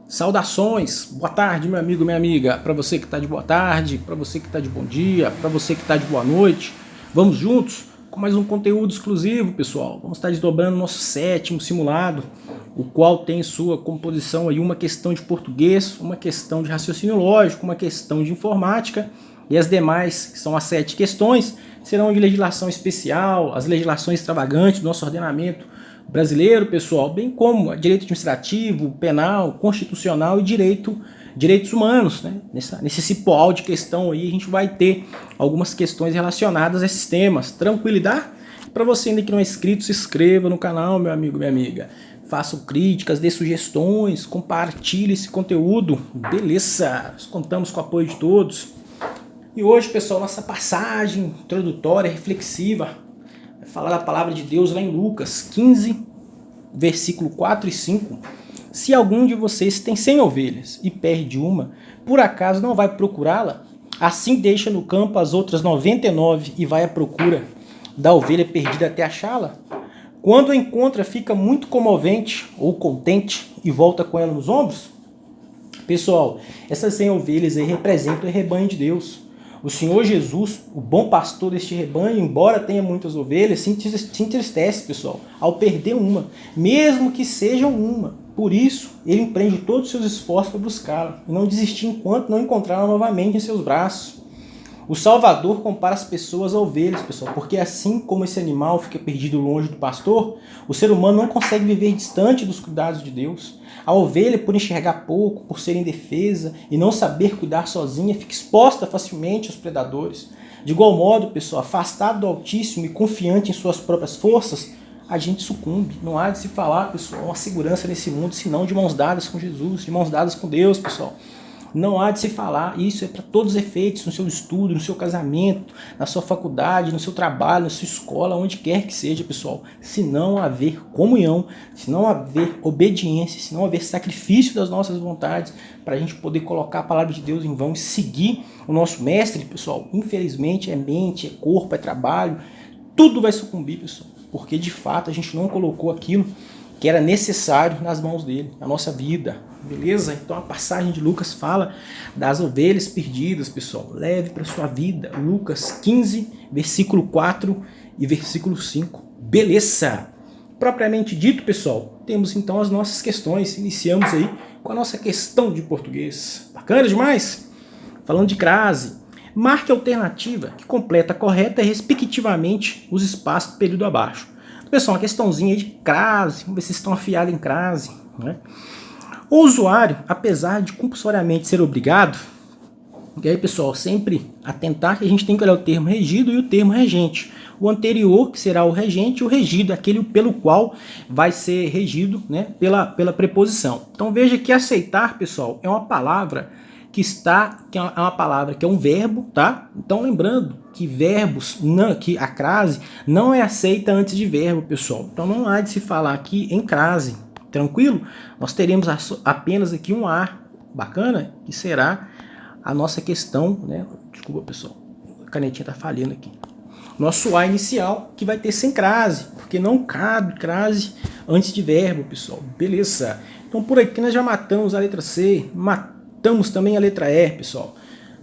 Saudações, boa tarde meu amigo, minha amiga, para você que está de boa tarde, para você que está de bom dia, para você que está de boa noite. Vamos juntos com mais um conteúdo exclusivo, pessoal. Vamos estar desdobrando o nosso sétimo simulado, o qual tem em sua composição aí uma questão de português, uma questão de raciocínio lógico, uma questão de informática e as demais, que são as 7 questões, serão de legislação especial, as legislações extravagantes do nosso ordenamento brasileiro, pessoal, bem como direito administrativo, penal, constitucional e direitos humanos, né? Nesse cipoal de questão aí a gente vai ter algumas questões relacionadas a esses temas. Tranquilidade? Para você ainda que não é inscrito, se inscreva no canal, meu amigo, minha amiga. Façam críticas, dê sugestões, compartilhe esse conteúdo. Beleza? Nós contamos com o apoio de todos. E hoje, pessoal, nossa passagem introdutória, reflexiva, falar da palavra de Deus lá em Lucas 15, versículo 4 e 5. Se algum de vocês tem 100 ovelhas e perde uma, por acaso não vai procurá-la? Assim deixa no campo as outras 99 e vai à procura da ovelha perdida até achá-la? Quando a encontra, fica muito comovente ou contente e volta com ela nos ombros? Pessoal, essas 100 ovelhas aí representam o rebanho de Deus. O Senhor Jesus, o bom pastor deste rebanho, embora tenha muitas ovelhas, se entristece, pessoal, ao perder uma, mesmo que sejam uma. Por isso, ele empreende todos os seus esforços para buscá-la e não desistir enquanto não encontrá-la novamente em seus braços. O Salvador compara as pessoas a ovelhas, pessoal, porque assim como esse animal fica perdido longe do pastor, o ser humano não consegue viver distante dos cuidados de Deus. A ovelha, por enxergar pouco, por ser indefesa e não saber cuidar sozinha, fica exposta facilmente aos predadores. De igual modo, pessoal, afastado do Altíssimo e confiante em suas próprias forças, a gente sucumbe. Não há de se falar, pessoal, uma segurança nesse mundo, senão de mãos dadas com Jesus, de mãos dadas com Deus, pessoal. Não há de se falar, isso é para todos os efeitos, no seu estudo, no seu casamento, na sua faculdade, no seu trabalho, na sua escola, onde quer que seja, pessoal. Se não haver comunhão, se não haver obediência, se não haver sacrifício das nossas vontades, para a gente poder colocar a palavra de Deus em vão e seguir o nosso mestre, pessoal, infelizmente é mente, é corpo, é trabalho, tudo vai sucumbir, pessoal, porque de fato a gente não colocou aquilo que era necessário nas mãos dele, a nossa vida, beleza? Então a passagem de Lucas fala das ovelhas perdidas, pessoal. Leve para sua vida, Lucas 15, versículo 4 e versículo 5, beleza? Propriamente dito, pessoal, temos então as nossas questões. Iniciamos aí com a nossa questão de português. Bacana demais? Falando de crase, marque a alternativa que completa correta e respectivamente os espaços do período abaixo. Pessoal, uma questãozinha de crase, vamos ver se estão afiados em crase, né? O usuário, apesar de compulsoriamente ser obrigado, e aí, pessoal, sempre atentar que a gente tem que olhar o termo regido e o termo regente. O anterior, que será o regente, e o regido, aquele pelo qual vai ser regido, né, pela preposição. Então veja que aceitar, pessoal, é uma palavra que é uma palavra que é um verbo, tá? Então lembrando que verbos, que a crase não é aceita antes de verbo, pessoal. Então não há de se falar aqui em crase, tranquilo? Nós teremos apenas aqui um A, bacana, que será a nossa questão, né? Desculpa, pessoal, a canetinha tá falhando aqui. Nosso A inicial, que vai ter sem crase, porque não cabe crase antes de verbo, pessoal. Beleza? Então por aqui nós já matamos a letra C, matamos também a letra E, pessoal.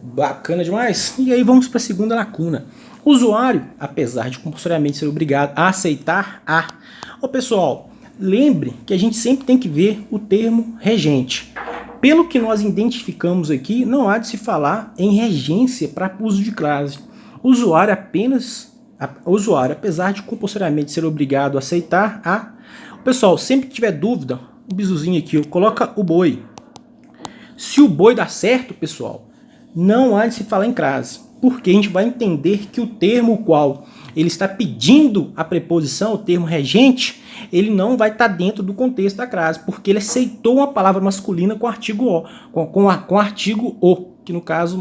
Bacana demais? E aí vamos para a segunda lacuna. O usuário, apesar de compulsoriamente ser obrigado a aceitar a... Ô, pessoal, lembre que a gente sempre tem que ver o termo regente. Pelo que nós identificamos aqui, não há de se falar em regência para uso de crase. O usuário, apesar de compulsoriamente ser obrigado a aceitar a... Pessoal, sempre que tiver dúvida, o bizuzinho aqui, coloca o boi. Se o boi dá certo, pessoal, não há de se falar em crase, porque a gente vai entender que o termo qual ele está pedindo a preposição, o termo regente, ele não vai estar dentro do contexto da crase, porque ele aceitou uma palavra masculina com artigo o, com artigo o, que no caso,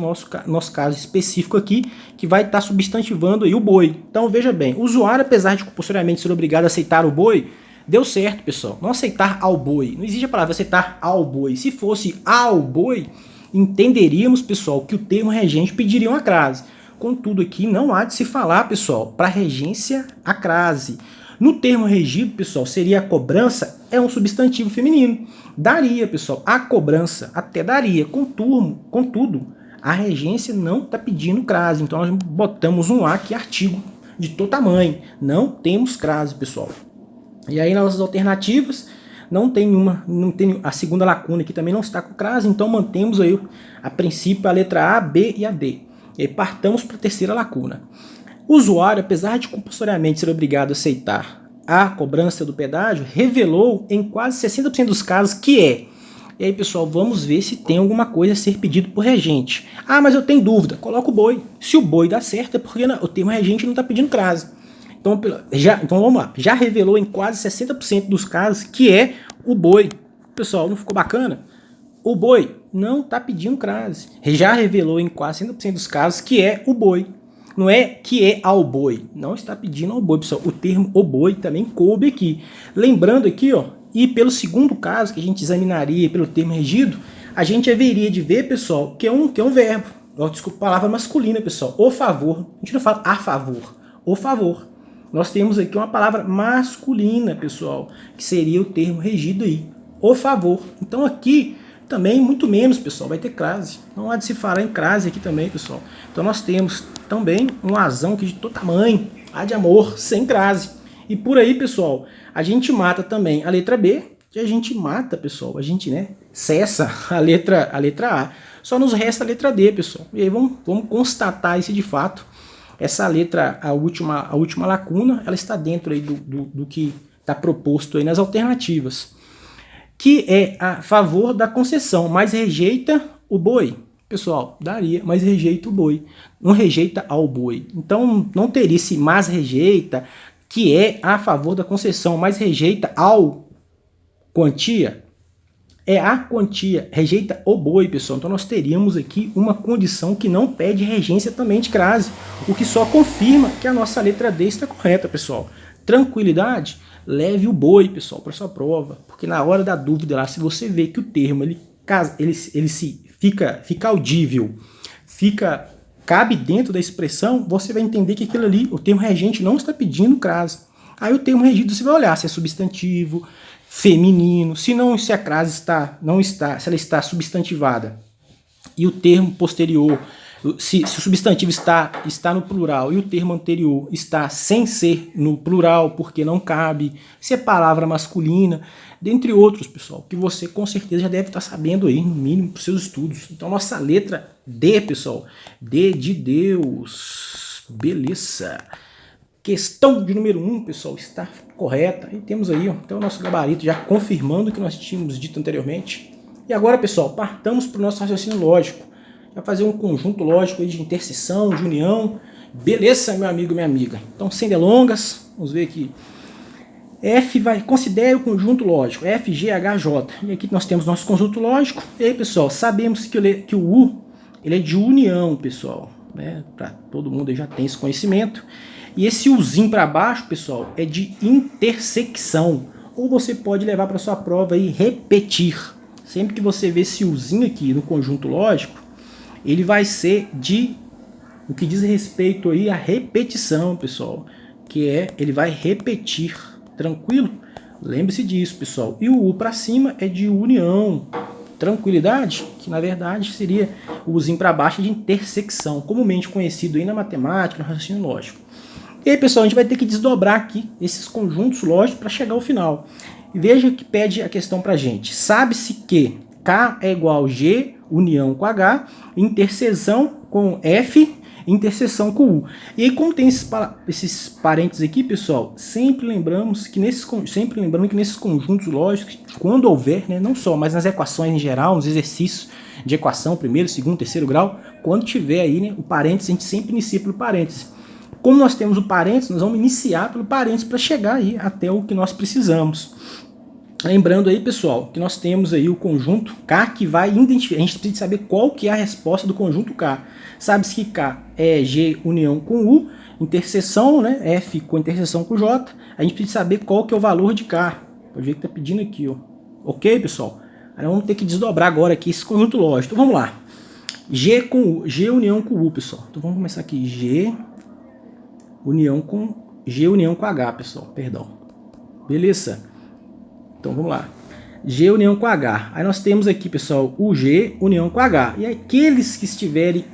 nosso caso específico aqui, que vai estar substantivando aí o boi. Então veja bem, o usuário, apesar de compulsoriamente ser obrigado a aceitar o boi, deu certo, pessoal. Não aceitar ao boi. Não existe a palavra aceitar ao boi. Se fosse ao boi, entenderíamos, pessoal, que o termo regente pediria uma crase. Contudo, aqui não há de se falar, pessoal, para regência a crase. No termo regido, pessoal, seria a cobrança, é um substantivo feminino. Daria, pessoal, a cobrança até daria, contudo, a regência não está pedindo crase. Então nós botamos um A que é artigo de todo tamanho. Não temos crase, pessoal. E aí nas alternativas não tem a segunda lacuna aqui também não está com crase, então mantemos aí a princípio a letra A, B e a D. E aí partamos para a terceira lacuna. O usuário, apesar de compulsoriamente ser obrigado a aceitar a cobrança do pedágio, revelou em quase 60% dos casos que é. E aí, pessoal, vamos ver se tem alguma coisa a ser pedido por regente. Ah, mas eu tenho dúvida. Coloca o boi. Se o boi dá certo, é porque o termo regente não está pedindo crase. Então vamos lá. Já revelou em quase 60% dos casos que é o boi. Pessoal, não ficou bacana? O boi não está pedindo crase. Já revelou em quase 60% dos casos que é o boi. Não é que é ao boi. Não está pedindo ao boi, pessoal. O termo o boi também coube aqui. Lembrando aqui, ó, e pelo segundo caso que a gente examinaria pelo termo regido, a gente haveria de ver, pessoal, que é um verbo. Desculpa, palavra masculina, pessoal. O favor. A gente não fala a favor. O favor. Nós temos aqui uma palavra masculina, pessoal, que seria o termo regido aí. O favor. Então aqui também, muito menos, pessoal, vai ter crase. Não há de se falar em crase aqui também, pessoal. Então nós temos também um asão aqui de todo tamanho, a de amor, sem crase. E por aí, pessoal, a gente mata também a letra B, e a gente mata, pessoal, a gente, cessa a letra A. Só nos resta a letra D, pessoal. E aí vamos constatar se de fato essa letra, a última lacuna, ela está dentro aí do que está proposto aí nas alternativas. Que é a favor da concessão, mas rejeita o boi. Pessoal, daria, mas rejeita o boi. Não rejeita ao boi. Então não teria esse mas rejeita, que é a favor da concessão, mas rejeita ao quantia. É a quantia, rejeita o boi, pessoal. Então nós teríamos aqui uma condição que não pede regência também de crase, o que só confirma que a nossa letra D está correta, pessoal. Tranquilidade? Leve o boi, pessoal, para sua prova, porque na hora da dúvida lá, se você vê que o termo ele fica audível, cabe dentro da expressão, você vai entender que aquilo ali, o termo regente não está pedindo crase. Aí o termo regido você vai olhar se é substantivo, feminino, se a crase se ela está substantivada e o termo posterior, se o substantivo está no plural e o termo anterior está sem ser no plural porque não cabe, se é palavra masculina, dentre outros, pessoal, que você com certeza já deve estar sabendo aí, no mínimo, para os seus estudos. Então, nossa letra D, pessoal, D de Deus, beleza. Questão de número 1, pessoal, está correta. E temos aí, ó, então o nosso gabarito já confirmando o que nós tínhamos dito anteriormente. E agora, pessoal, partamos para o nosso raciocínio lógico. Vai fazer um conjunto lógico aí de interseção, de união. Beleza, meu amigo, minha amiga? Então, sem delongas, vamos ver aqui. Considere o conjunto lógico, F, G, H, J. E aqui nós temos nosso conjunto lógico. E aí, pessoal, sabemos que o U ele é de união, pessoal. Para todo mundo aí já tem esse conhecimento. E esse Uzinho para baixo, pessoal, é de intersecção. Ou você pode levar para sua prova e repetir. Sempre que você vê esse Uzinho aqui no conjunto lógico, ele vai ser de o que diz respeito aí à repetição, pessoal. Ele vai repetir. Tranquilo? Lembre-se disso, pessoal. E o U para cima é de união. Tranquilidade, que na verdade seria o Uzinho para baixo de intersecção, comumente conhecido aí na matemática, no raciocínio lógico. E aí, pessoal, a gente vai ter que desdobrar aqui esses conjuntos lógicos para chegar ao final. E veja que pede a questão para a gente. Sabe-se que K é igual a G, união com H, interseção com F, interseção com U. E aí, como tem esses parênteses aqui, pessoal, sempre lembrando que nesses conjuntos lógicos, quando houver, não só, mas nas equações em geral, nos exercícios de equação, primeiro, segundo, terceiro grau, quando tiver aí o parênteses, a gente sempre inicia pelo parênteses. Como nós temos o parênteses, nós vamos iniciar pelo parênteses para chegar aí até o que nós precisamos. Lembrando aí, pessoal, que nós temos aí o conjunto K que vai identificar. A gente precisa saber qual que é a resposta do conjunto K. Sabe-se que K é G união com U, interseção, F com interseção com J. A gente precisa saber qual que é o valor de K. Pode ver que está pedindo aqui, ó. Ok, pessoal? Aí vamos ter que desdobrar agora aqui esse conjunto lógico. Então vamos lá. G união com U, pessoal. Então vamos começar aqui. G união com G união com H, pessoal, perdão. Beleza? Então vamos lá. G união com H. Aí nós temos aqui, pessoal, o G união com H. E aqueles que estiverem,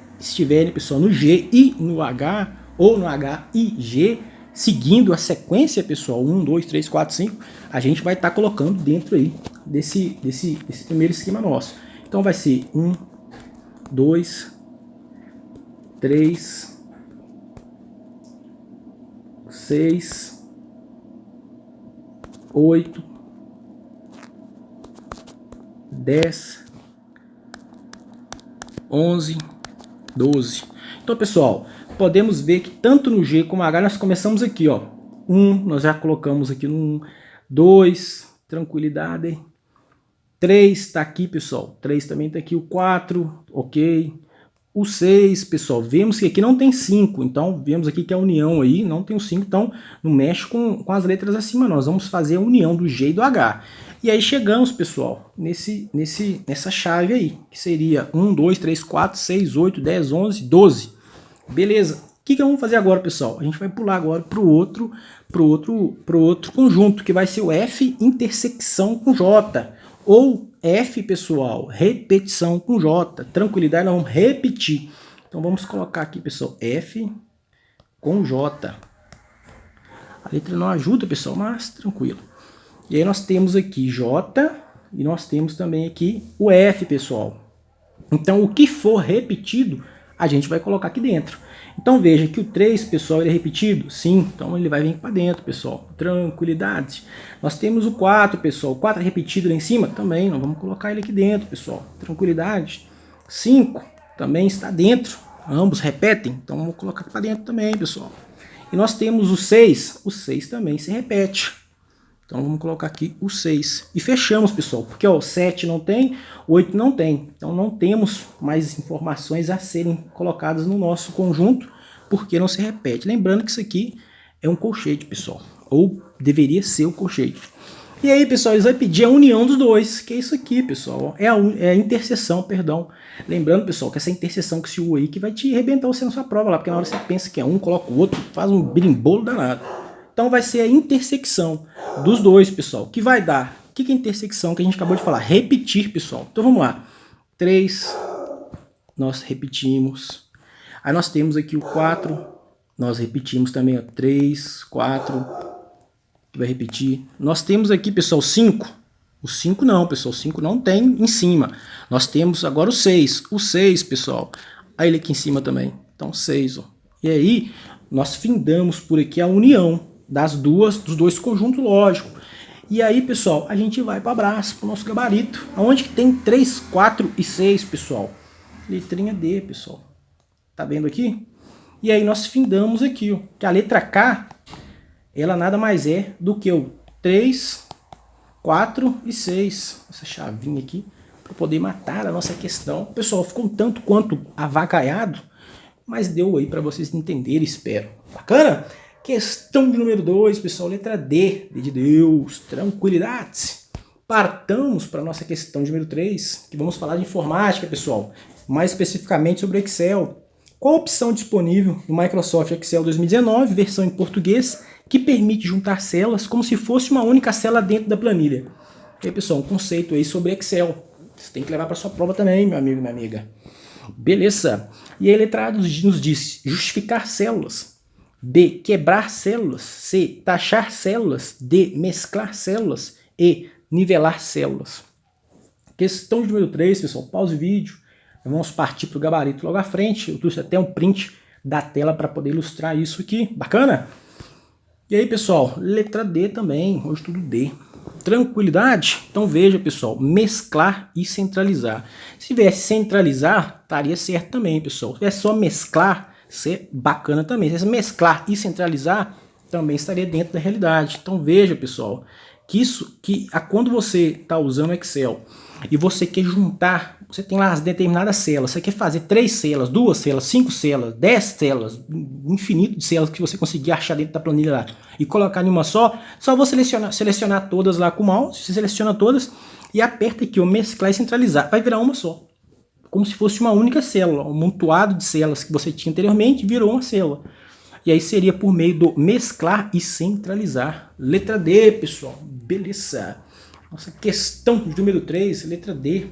pessoal, no G e no H, ou no H e G, seguindo a sequência, pessoal, 1, 2, 3, 4, 5, a gente vai estar colocando dentro aí desse primeiro esquema nosso. Então vai ser 1, 2, 3, 6, 8, 10, 11, 12. Então, pessoal, podemos ver que tanto no G como no H nós começamos aqui, ó. 1, nós já colocamos aqui no 1. 2, tranquilidade. 3 está aqui, pessoal. 3 também está aqui. O 4, ok. O 6, pessoal, vemos que aqui não tem 5, então vemos aqui que a união aí não tem o 5, então não mexe com as letras acima, nós vamos fazer a união do G e do H. E aí chegamos, pessoal, nessa chave aí, que seria 1, 2, 3, 4, 6, 8, 10, 11, 12. Beleza. O que vamos fazer agora, pessoal? A gente vai pular agora para o outro conjunto, que vai ser o F intersecção com J. Ou F, pessoal, repetição com J. Tranquilidade, nós vamos repetir. Então vamos colocar aqui, pessoal, F com J. A letra não ajuda, pessoal, mas tranquilo. E aí nós temos aqui J e nós temos também aqui o F, pessoal. Então o que for repetido, a gente vai colocar aqui dentro. Então veja que o 3, pessoal, ele é repetido? Sim, então ele vai vir para dentro, pessoal. Tranquilidade. Nós temos o 4, pessoal. O 4 é repetido lá em cima? Também, nós vamos colocar ele aqui dentro, pessoal. Tranquilidade. 5 também está dentro. Ambos repetem, então vamos colocar para dentro também, pessoal. E nós temos o 6. O 6 também se repete. Então vamos colocar aqui o 6. E fechamos, pessoal, porque ó, o 7 não tem, o 8 não tem. Então não temos mais informações a serem colocadas no nosso conjunto, porque não se repete. Lembrando que isso aqui é um colchete, pessoal. Ou deveria ser o colchete. E aí, pessoal, eles vão pedir a união dos dois, que é isso aqui, pessoal. É a interseção, perdão. Lembrando, pessoal, que essa interseção que se usa aí que vai te arrebentar você na sua prova lá, porque na hora você pensa que é um, coloca o outro, faz um birimbolo danado. Então vai ser a intersecção dos dois, pessoal, que vai dar... O que é intersecção que a gente acabou de falar? Repetir, pessoal. Então vamos lá. 3, nós repetimos. Aí nós temos aqui o 4, nós repetimos também, ó, 3, 4, vai repetir. Nós temos aqui, pessoal, 5. O 5 não, pessoal, o 5 não tem em cima. Nós temos agora o 6. O 6, pessoal, aí ele aqui em cima também. Então 6, ó. E aí nós findamos por aqui a união dos dois conjuntos lógicos. E aí, pessoal, a gente vai para o abraço, para o nosso gabarito. Onde que tem 3, 4 e 6, pessoal? Letrinha D, pessoal. Tá vendo aqui? E aí nós findamos aqui, ó, que a letra K, ela nada mais é do que o 3, 4 e 6. Essa chavinha aqui, para poder matar a nossa questão. Pessoal, ficou um tanto quanto avacalhado, mas deu aí para vocês entenderem, espero. Bacana? Questão de número 2, pessoal, letra D, D de Deus, tranquilidade. Partamos para a nossa questão de número 3, que vamos falar de informática, pessoal, mais especificamente sobre Excel. Qual a opção disponível no Microsoft Excel 2019, versão em português, que permite juntar células como se fosse uma única célula dentro da planilha? E aí, pessoal, um conceito aí sobre Excel. Você tem que levar para sua prova também, meu amigo e minha amiga. Beleza? E aí, letra A nos diz justificar células. B, quebrar células. C, taxar células. D, mesclar células. E, nivelar células. Questão de número 3, pessoal, pause o vídeo. Vamos partir para o gabarito logo à frente. Eu trouxe até um print da tela para poder ilustrar isso aqui. Bacana? E aí, pessoal, letra D também. Hoje tudo D. Tranquilidade? Então veja, pessoal, mesclar e centralizar. Se tivesse centralizar, estaria certo também, pessoal. Se tivesse só mesclar, ser bacana também. Se mesclar e centralizar, também estaria dentro da realidade. Então veja, pessoal, que quando você está usando o Excel e você quer juntar, você tem lá as determinadas células, você quer fazer 3 células, 2 células, 5 células, 10 células, um infinito de células que você conseguir achar dentro da planilha lá e colocar em uma só vou selecionar todas lá com o mouse, você seleciona todas e aperta aqui, mesclar e centralizar, vai virar uma só. Como se fosse uma única célula, um amontoado de células que você tinha anteriormente virou uma célula. E aí seria por meio do mesclar e centralizar. Letra D, pessoal. Beleza. Nossa questão de número 3, letra D.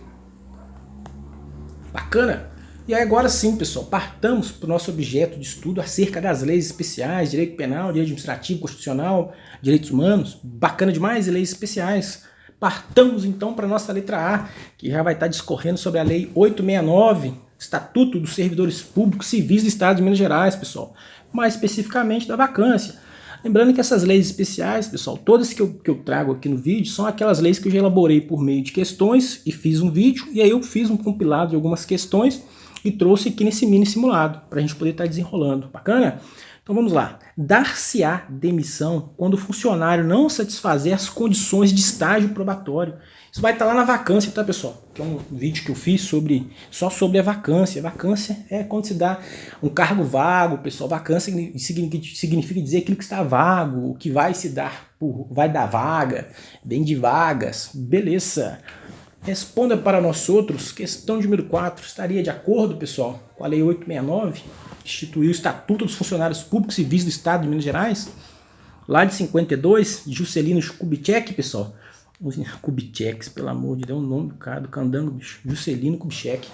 Bacana. E aí agora sim, pessoal, partamos para o nosso objeto de estudo acerca das leis especiais, direito penal, direito administrativo, constitucional, direitos humanos. Bacana demais, e leis especiais. Partamos então para a nossa letra A, que já vai estar discorrendo sobre a Lei 869, Estatuto dos Servidores Públicos Civis do Estado de Minas Gerais, pessoal. Mais especificamente da vacância. Lembrando que essas leis especiais, pessoal, todas que eu trago aqui no vídeo, são aquelas leis que eu já elaborei por meio de questões e fiz um vídeo, e aí eu fiz um compilado de algumas questões e trouxe aqui nesse mini simulado, para a gente poder estar desenrolando. Bacana? Então vamos lá. Dar-se-á demissão quando o funcionário não satisfazer as condições de estágio probatório. Isso vai estar lá na vacância, tá, pessoal? Que é um vídeo que eu fiz só sobre a vacância. A vacância é quando se dá um cargo vago, pessoal. Vacância significa dizer aquilo que está vago, o que vai se dar, vai dar vaga, bem de vagas. Beleza. Responda para nós outros. Questão número 4. Estaria de acordo, pessoal, com a Lei 869? Instituiu o Estatuto dos Funcionários Públicos Civis do Estado de Minas Gerais, lá de 52, de Juscelino Kubitschek, pessoal. Kubitschek, pelo amor de Deus, o nome do cara, do candango, bicho. Juscelino Kubitschek.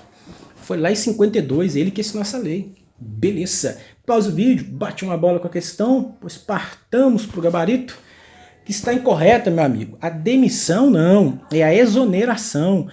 Foi lá em 52, ele que assinou essa lei. Beleza. Pausa o vídeo, bate uma bola com a questão, pois partamos para o gabarito. Que está incorreta, meu amigo. A demissão não, é a exoneração.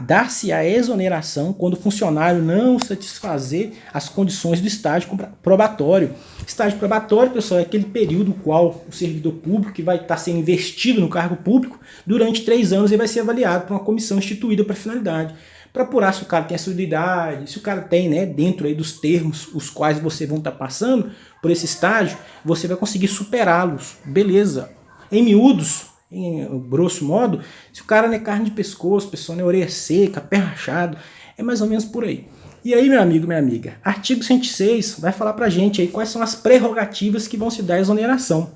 Dar-se a exoneração quando o funcionário não satisfazer as condições do estágio probatório. Estágio probatório, pessoal, é aquele período no qual o servidor público que vai estar sendo investido no cargo público durante 3 anos ele vai ser avaliado por uma comissão instituída para finalidade. Para apurar se o cara tem assiduidade, se o cara tem, né, dentro aí dos termos os quais você vão estar passando por esse estágio, você vai conseguir superá-los. Beleza. Em miúdos, em grosso modo, se o cara não é carne de pescoço, pessoa não é orelha seca, pé rachado, é mais ou menos por aí. E aí, meu amigo, minha amiga, artigo 106 vai falar pra gente aí quais são as prerrogativas que vão se dar à exoneração.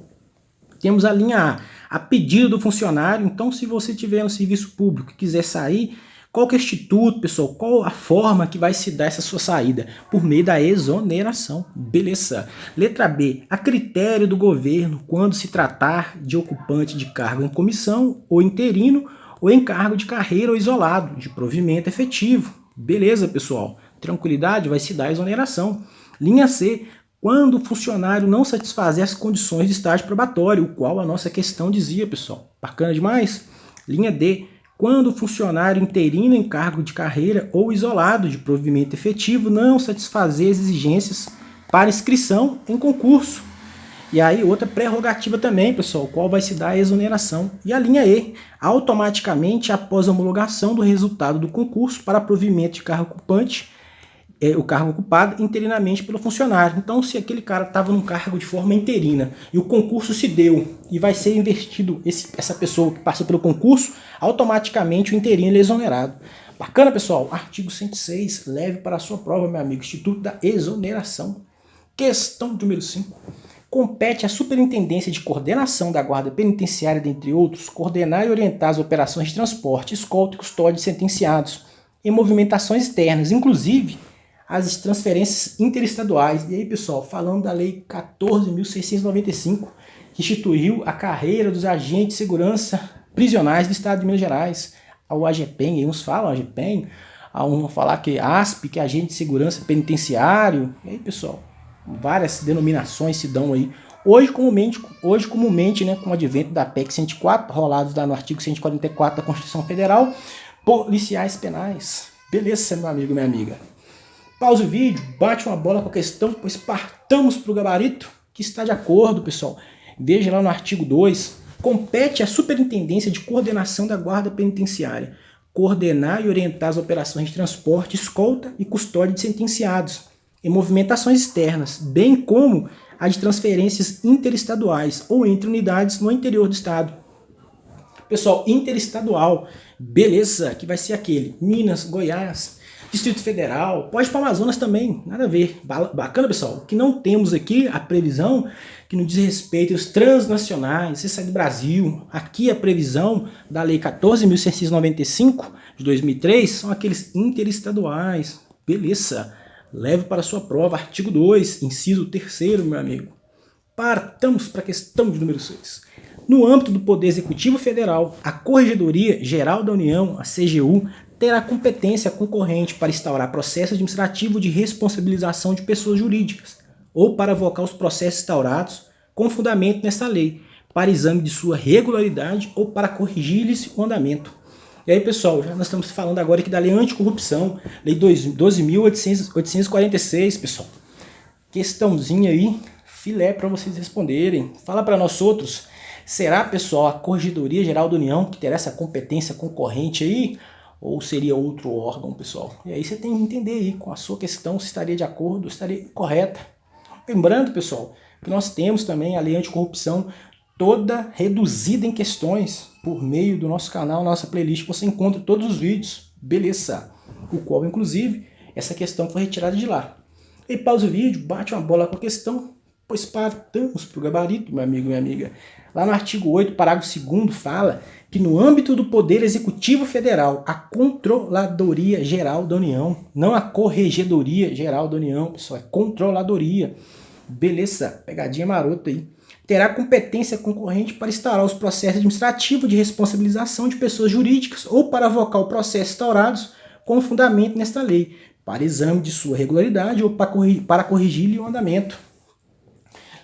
Temos a linha A pedido do funcionário. Então, se você tiver no serviço público e quiser sair, qual que é o instituto, pessoal? Qual a forma que vai se dar essa sua saída? Por meio da exoneração. Beleza. Letra B. A critério do governo quando se tratar de ocupante de cargo em comissão ou interino ou em cargo de carreira ou isolado, de provimento efetivo. Beleza, pessoal. Tranquilidade, vai se dar a exoneração. Linha C. Quando o funcionário não satisfazer as condições de estágio probatório, o qual a nossa questão dizia, pessoal. Bacana demais. Linha D. Quando o funcionário interino em cargo de carreira ou isolado de provimento efetivo não satisfazer as exigências para inscrição em concurso. E aí outra prerrogativa também, pessoal, qual vai se dar a exoneração. E a linha E, automaticamente após a homologação do resultado do concurso para provimento de cargo ocupante, o cargo ocupado interinamente pelo funcionário. Então, se aquele cara estava num cargo de forma interina e o concurso se deu e vai ser investido essa pessoa que passa pelo concurso, automaticamente o interino é exonerado. Bacana, pessoal? Artigo 106, leve para a sua prova, meu amigo. Instituto da Exoneração. Questão número 5. Compete à Superintendência de Coordenação da Guarda Penitenciária, dentre outros, coordenar e orientar as operações de transporte, escolta e custódia de sentenciados em movimentações externas, inclusive as transferências interestaduais. E aí, pessoal, falando da Lei 14.695, que instituiu a carreira dos agentes de segurança prisionais do Estado de Minas Gerais, ao AGPEM, uns falam AGPEM, uns vão falar que ASP, que é Agente de Segurança Penitenciário. E aí, pessoal, várias denominações se dão aí. Hoje comumente, né, com o advento da PEC 104, rolados lá no artigo 144 da Constituição Federal, policiais penais. Beleza, meu amigo, minha amiga? Pausa o vídeo, bate uma bola com a questão, pois partamos para o gabarito, que está de acordo, pessoal. Veja lá no artigo 2, compete à Superintendência de Coordenação da Guarda Penitenciária coordenar e orientar as operações de transporte, escolta e custódia de sentenciados em movimentações externas, bem como a de transferências interestaduais ou entre unidades no interior do Estado. Pessoal, interestadual, beleza, que vai ser aquele Minas, Goiás, Distrito Federal, pode ir para o Amazonas também, nada a ver. Bacana, pessoal. O que não temos aqui, a previsão que não diz respeito aos transnacionais, você sai do Brasil. Aqui a previsão da Lei 14.695 de 2003 são aqueles interestaduais. Beleza. Leve para sua prova, artigo 2, inciso 3º, meu amigo. Partamos para a questão de número 6. No âmbito do Poder Executivo Federal, a Corregedoria Geral da União, a CGU, terá competência concorrente para instaurar processo administrativo de responsabilização de pessoas jurídicas ou para avocar os processos instaurados com fundamento nesta lei, para exame de sua regularidade ou para corrigir-lhes o andamento. E aí, pessoal, já nós estamos falando agora aqui da Lei Anticorrupção, Lei 12.846, pessoal. Questãozinha aí, filé para vocês responderem. Fala para nós outros, será, pessoal, a Corregedoria Geral da União que terá essa competência concorrente aí? Ou seria outro órgão, pessoal? E aí você tem que entender aí com a sua questão se estaria de acordo, estaria correta. Lembrando, pessoal, que nós temos também a Lei Anticorrupção toda reduzida em questões por meio do nosso canal, nossa playlist, você encontra todos os vídeos, beleza? O qual, inclusive, essa questão foi retirada de lá. E pausa o vídeo, bate uma bola com a questão, pois partamos para o gabarito, meu amigo e minha amiga. Lá no artigo 8, parágrafo 2º, fala que no âmbito do Poder Executivo Federal, a Controladoria Geral da União, não a Corregedoria Geral da União, pessoal, é Controladoria. Beleza, pegadinha marota aí. Terá competência concorrente para instaurar os processos administrativos de responsabilização de pessoas jurídicas ou para avocar o processo instaurados com fundamento nesta lei, para exame de sua regularidade ou para corrigir-lhe o andamento.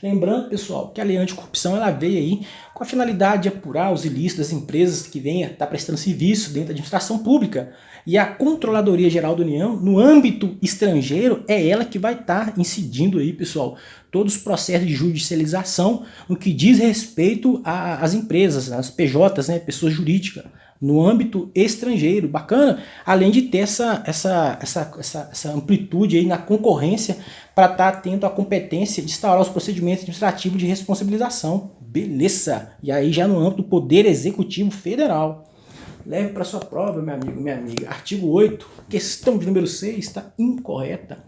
Lembrando, pessoal, que a Lei Anticorrupção ela veio aí com a finalidade de apurar os ilícitos das empresas que venham estar prestando serviço dentro da administração pública. E a Controladoria Geral da União, no âmbito estrangeiro, é ela que vai estar incidindo aí, pessoal, todos os processos de judicialização no que diz respeito às empresas, às PJs, né, pessoas jurídicas, no âmbito estrangeiro. Bacana, além de ter essa amplitude aí na concorrência para estar atento à competência de instaurar os procedimentos administrativos de responsabilização. Beleza! E aí já no âmbito do Poder Executivo Federal. Leve para sua prova, meu amigo, minha amiga. Artigo 8, questão de número 6 está incorreta.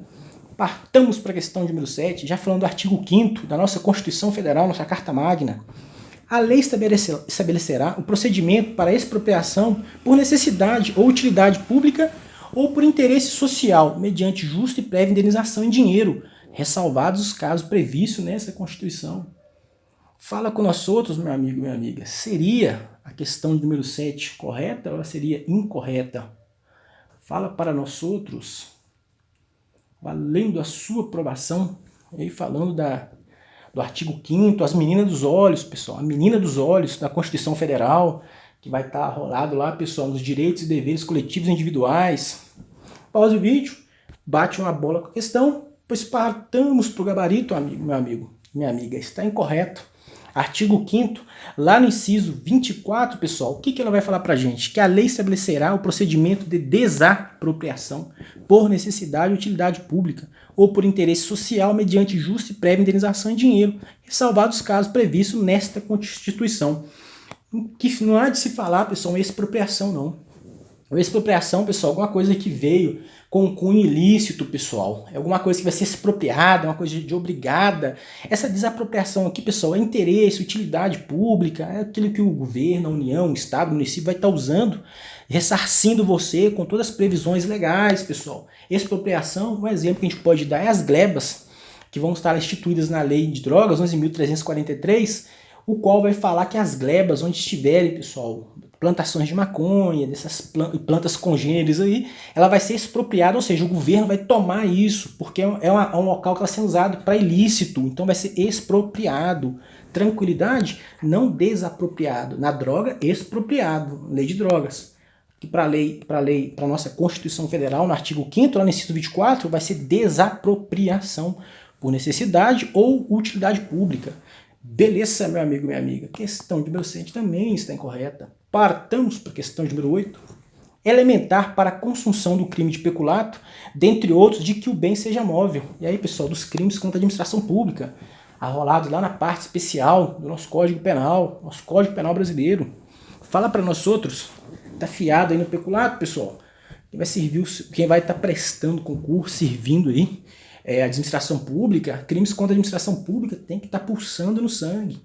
Partamos para a questão de número 7, já falando do artigo 5º da nossa Constituição Federal, nossa Carta Magna. A lei estabelecerá o procedimento para expropriação por necessidade ou utilidade pública ou por interesse social, mediante justa e prévia indenização em dinheiro, ressalvados os casos previstos nessa Constituição. Fala com nós outros, meu amigo, minha amiga. Seria a questão número 7 correta ou ela seria incorreta? Fala para nós outros, valendo a sua aprovação, aí falando do artigo 5º, as meninas dos olhos, pessoal, a menina dos olhos da Constituição Federal, que vai estar rolado lá, pessoal, nos direitos e deveres coletivos e individuais. Pausa o vídeo, bate uma bola com a questão, pois partamos para o gabarito, amigo, meu amigo, minha amiga, está incorreto. Artigo 5º, lá no inciso 24, pessoal, o que ela vai falar para a gente? Que a lei estabelecerá o procedimento de desapropriação por necessidade ou utilidade pública ou por interesse social mediante justa e prévia indenização em dinheiro, ressalvados os casos previstos nesta Constituição. Que não há de se falar, pessoal, expropriação não. A expropriação, pessoal, alguma coisa que veio com cunho ilícito, pessoal. É alguma coisa que vai ser expropriada, uma coisa de obrigada. Essa desapropriação aqui, pessoal, é interesse, utilidade pública, é aquilo que o governo, a União, o Estado, o município vai estar usando, ressarcindo você com todas as previsões legais, pessoal. Expropriação, um exemplo que a gente pode dar é as glebas, que vão estar instituídas na Lei de Drogas, 11.343, o qual vai falar que as glebas, onde estiverem, pessoal, plantações de maconha, dessas plantas congêneres aí, ela vai ser expropriada, ou seja, o governo vai tomar isso, porque é um local que está sendo usado para ilícito, então vai ser expropriado. Tranquilidade? Não desapropriado. Na droga, expropriado. Lei de drogas. Que para a nossa Constituição Federal, no artigo 5º, lá no inciso 24, vai ser desapropriação por necessidade ou utilidade pública. Beleza, meu amigo, minha amiga. Questão de número 7 também está incorreta. Partamos para a questão de número 8. Elementar para a consunção do crime de peculato, dentre outros, de que o bem seja móvel. E aí, pessoal, dos crimes contra a administração pública, arrolados lá na parte especial do nosso Código Penal, nosso Código Penal brasileiro. Fala para nós outros. Tá fiado aí no peculato, pessoal? Quem vai estar prestando concurso, servindo aí, a administração pública, crimes contra a administração pública tem que estar pulsando no sangue.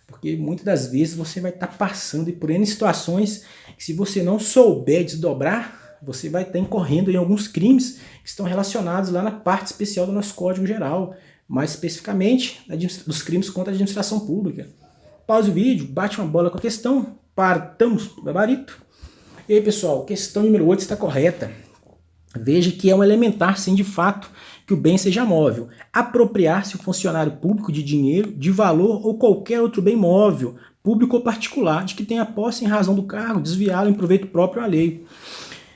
Porque muitas das vezes você vai estar passando por N situações que se você não souber desdobrar, você vai estar incorrendo em alguns crimes que estão relacionados lá na parte especial do nosso Código Geral, mais especificamente dos crimes contra a administração pública. Pause o vídeo, bate uma bola com a questão, partamos para o gabarito. E aí, pessoal, questão número 8 está correta. Veja que é um elementar, sim, de fato, que o bem seja móvel. Apropriar-se o funcionário público de dinheiro, de valor ou qualquer outro bem móvel, público ou particular, de que tenha posse em razão do cargo, desviá-lo em proveito próprio ou alheio.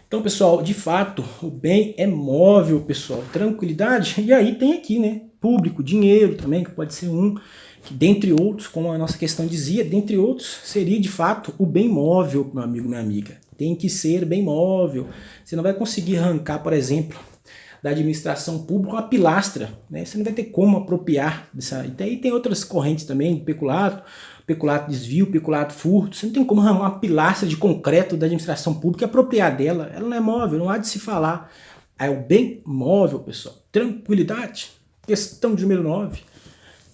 Então, pessoal, de fato, o bem é móvel, pessoal. Tranquilidade? E aí tem aqui, né? Público, dinheiro também, que pode ser um, que dentre outros, como a nossa questão dizia, dentre outros, seria de fato o bem móvel, meu amigo, minha amiga. Tem que ser bem móvel. Você não vai conseguir arrancar, por exemplo, da administração pública uma pilastra, né? Você não vai ter como apropriar dessa. E daí tem outras correntes também, peculato desvio, peculato furto. Você não tem como arrancar uma pilastra de concreto da administração pública e apropriar dela. Ela não é móvel, não há de se falar. É o bem móvel, pessoal. Tranquilidade. Questão de número 9.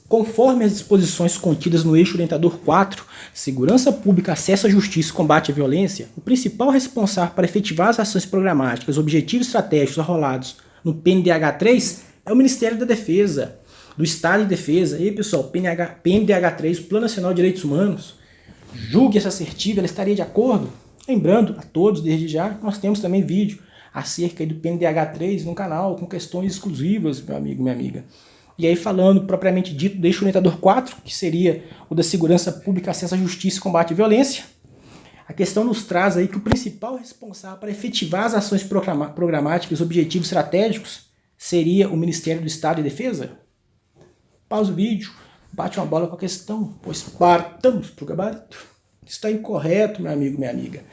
Conforme as disposições contidas no eixo orientador 4, segurança pública, acesso à justiça e combate à violência, o principal responsável para efetivar as ações programáticas, objetivos estratégicos arrolados no PNDH3 é o Ministério da Defesa, do Estado de Defesa. E aí, pessoal, PNDH3, Plano Nacional de Direitos Humanos, julgue essa assertiva, ela estaria de acordo? Lembrando a todos, desde já, nós temos também vídeo acerca do PNDH3 no canal, com questões exclusivas, meu amigo, minha amiga. E aí falando propriamente dito do eixo orientador 4, que seria o da segurança pública, acesso à justiça e combate à violência, a questão nos traz aí que o principal responsável para efetivar as ações programáticas, objetivos estratégicos, seria o Ministério do Estado e Defesa? Pausa o vídeo, bate uma bola com a questão, pois partamos para o gabarito. Está incorreto, meu amigo, minha amiga.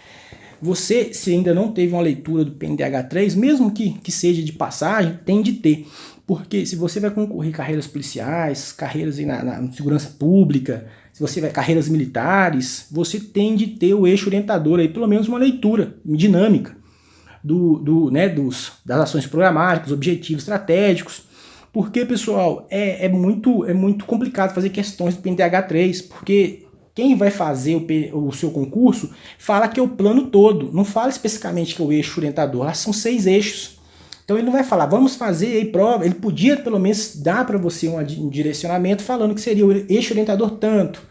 Você, se ainda não teve uma leitura do PNDH3, mesmo que seja de passagem, tem de ter. Porque se você vai concorrer carreiras policiais, carreiras na segurança pública, se você vai carreiras militares, você tem de ter o eixo orientador, aí, pelo menos uma leitura dinâmica das ações programáticas, objetivos estratégicos. Porque, pessoal, é muito complicado fazer questões do PNDH3, porque quem vai fazer o seu concurso fala que é o plano todo, não fala especificamente que é o eixo orientador, lá são 6 eixos. Então ele não vai falar, vamos fazer aí prova, ele podia pelo menos dar para você um direcionamento falando que seria o eixo orientador tanto.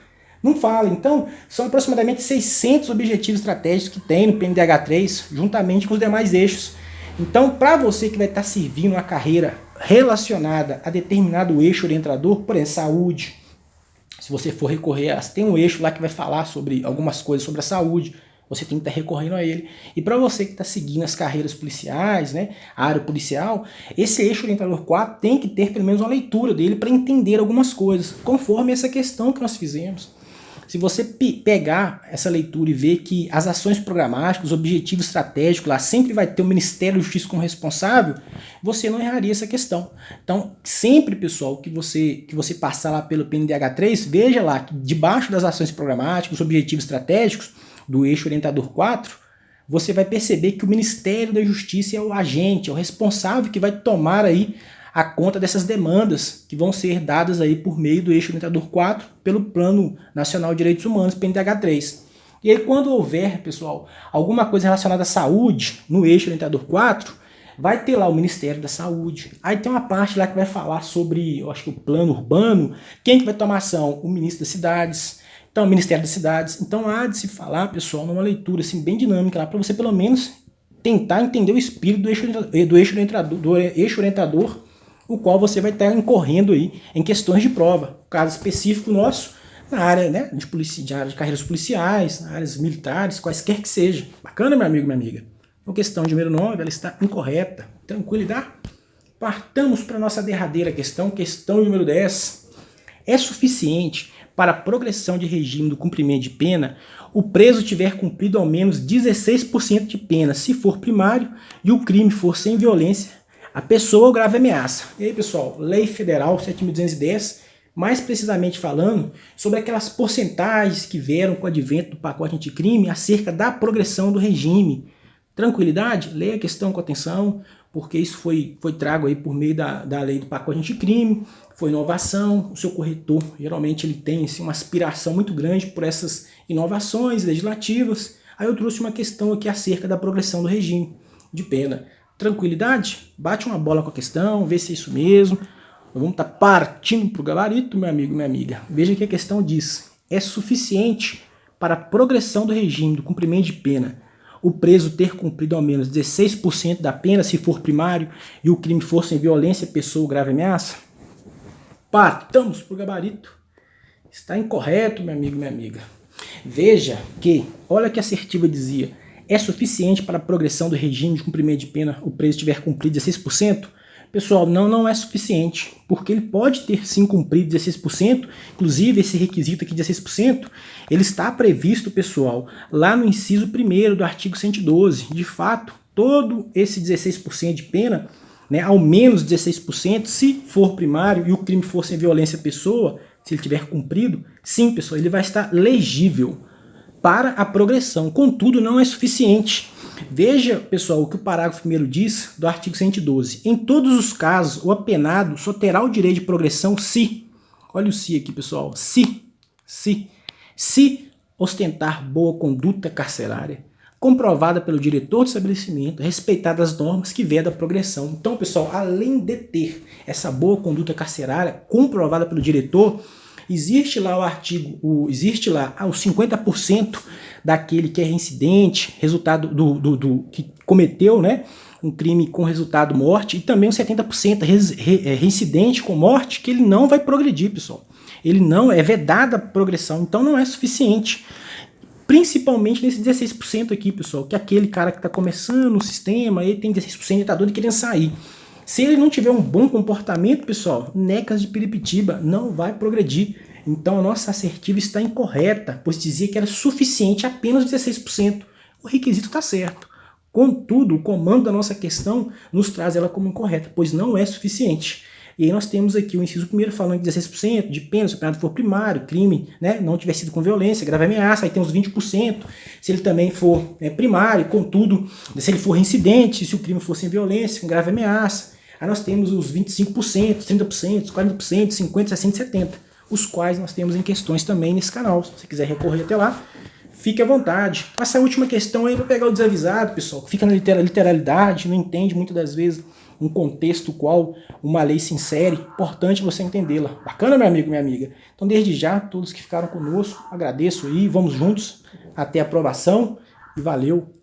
Não fala, então são aproximadamente 600 objetivos estratégicos que tem no PNDH3, juntamente com os demais eixos. Então, para você que vai estar servindo uma carreira relacionada a determinado eixo orientador, por exemplo, saúde, se você for recorrer, tem um eixo lá que vai falar sobre algumas coisas sobre a saúde, você tem que estar recorrendo a ele. E para você que está seguindo as carreiras policiais, né, a área policial, esse eixo orientador 4 tem que ter pelo menos uma leitura dele para entender algumas coisas, conforme essa questão que nós fizemos. Se você pegar essa leitura e ver que as ações programáticas, os objetivos estratégicos lá sempre vai ter o Ministério da Justiça como responsável, você não erraria essa questão. Então, sempre, pessoal, que você passar lá pelo PNDH3, veja lá que debaixo das ações programáticas, os objetivos estratégicos do eixo orientador 4, você vai perceber que o Ministério da Justiça é o agente, é o responsável que vai tomar aí a conta dessas demandas que vão ser dadas aí por meio do eixo orientador 4 pelo Plano Nacional de Direitos Humanos, PNDH3. E aí quando houver, pessoal, alguma coisa relacionada à saúde no eixo orientador 4, vai ter lá o Ministério da Saúde. Aí tem uma parte lá que vai falar sobre, eu acho que o plano urbano, quem que vai tomar ação? O ministro das cidades. Então, o Ministério das Cidades. Então há de se falar, pessoal, numa leitura assim, bem dinâmica lá, para você pelo menos tentar entender o espírito do eixo orientador, o qual você vai estar incorrendo aí em questões de prova. O caso específico nosso, na área, né, de carreiras policiais, na áreas militares, quaisquer que seja. Bacana, meu amigo, minha amiga? Então, questão de número 9, ela está incorreta. Tranquilidade? Partamos para a nossa derradeira questão, questão número 10. É suficiente para a progressão de regime do cumprimento de pena o preso tiver cumprido ao menos 16% de pena, se for primário, e o crime for sem violência, a pessoa ou grave ameaça. E aí, pessoal, Lei Federal 7.210, mais precisamente falando sobre aquelas porcentagens que vieram com o advento do pacote anticrime acerca da progressão do regime. Tranquilidade? Leia a questão com atenção, porque isso foi trago aí por meio da lei do pacote anticrime, foi inovação, o seu corretor geralmente ele tem assim, uma aspiração muito grande por essas inovações legislativas. Aí eu trouxe uma questão aqui acerca da progressão do regime. de pena. Tranquilidade? Bate uma bola com a questão, vê se é isso mesmo. Vamos estar partindo para o gabarito, meu amigo, minha amiga. Veja que a questão diz: é suficiente para a progressão do regime do cumprimento de pena o preso ter cumprido ao menos 16% da pena, se for primário, e o crime for sem violência, pessoa ou grave ameaça? Partamos para o gabarito. Está incorreto, meu amigo, minha amiga. Veja que, olha que a assertiva dizia: é suficiente para a progressão do regime de cumprimento de pena o preso tiver cumprido 16%? Pessoal, não é suficiente, porque ele pode ter sim cumprido 16%, inclusive esse requisito aqui de 16%, ele está previsto, pessoal, lá no inciso 1º do artigo 112. De fato, todo esse 16% de pena, né, ao menos 16%, se for primário e o crime for sem violência à pessoa, se ele tiver cumprido, sim, pessoal, ele vai estar legível para a progressão. Contudo, não é suficiente. Veja, pessoal, o que o parágrafo 1º diz do artigo 112. Em todos os casos, o apenado só terá o direito de progressão se, olha o se aqui, pessoal, se ostentar boa conduta carcerária, comprovada pelo diretor do estabelecimento, respeitadas as normas que vedam a progressão. Então, pessoal, além de ter essa boa conduta carcerária comprovada pelo diretor, existe lá existe lá os 50% daquele que é reincidente, resultado que cometeu, né, um crime com resultado morte, e também os 70% reincidente com morte, que ele não vai progredir, pessoal. Ele não é vedada a progressão, então não é suficiente. Principalmente nesse 16% aqui, pessoal, que é aquele cara que está começando o sistema, ele tem 16% e está doido querendo sair. Se ele não tiver um bom comportamento, pessoal, necas de Piripitiba, não vai progredir. Então a nossa assertiva está incorreta, pois dizia que era suficiente apenas 16%. O requisito está certo. Contudo, o comando da nossa questão nos traz ela como incorreta, pois não é suficiente. E aí nós temos aqui o inciso 1º falando de 16% de pena, se o penado for primário, crime, né, não tiver sido com violência, grave ameaça, aí tem os 20%, se ele também for primário, contudo, se ele for reincidente, se o crime for sem violência, com grave ameaça. Aí nós temos os 25%, 30%, 40%, 50%, 60%, 70%, os quais nós temos em questões também nesse canal. Se você quiser recorrer até lá, fique à vontade. Essa última questão aí vai pegar o desavisado, pessoal, que fica na literalidade, não entende muitas das vezes um contexto qual uma lei se insere. Importante você entendê-la. Bacana, meu amigo, minha amiga? Então, desde já, todos que ficaram conosco, agradeço aí, vamos juntos até a aprovação e valeu!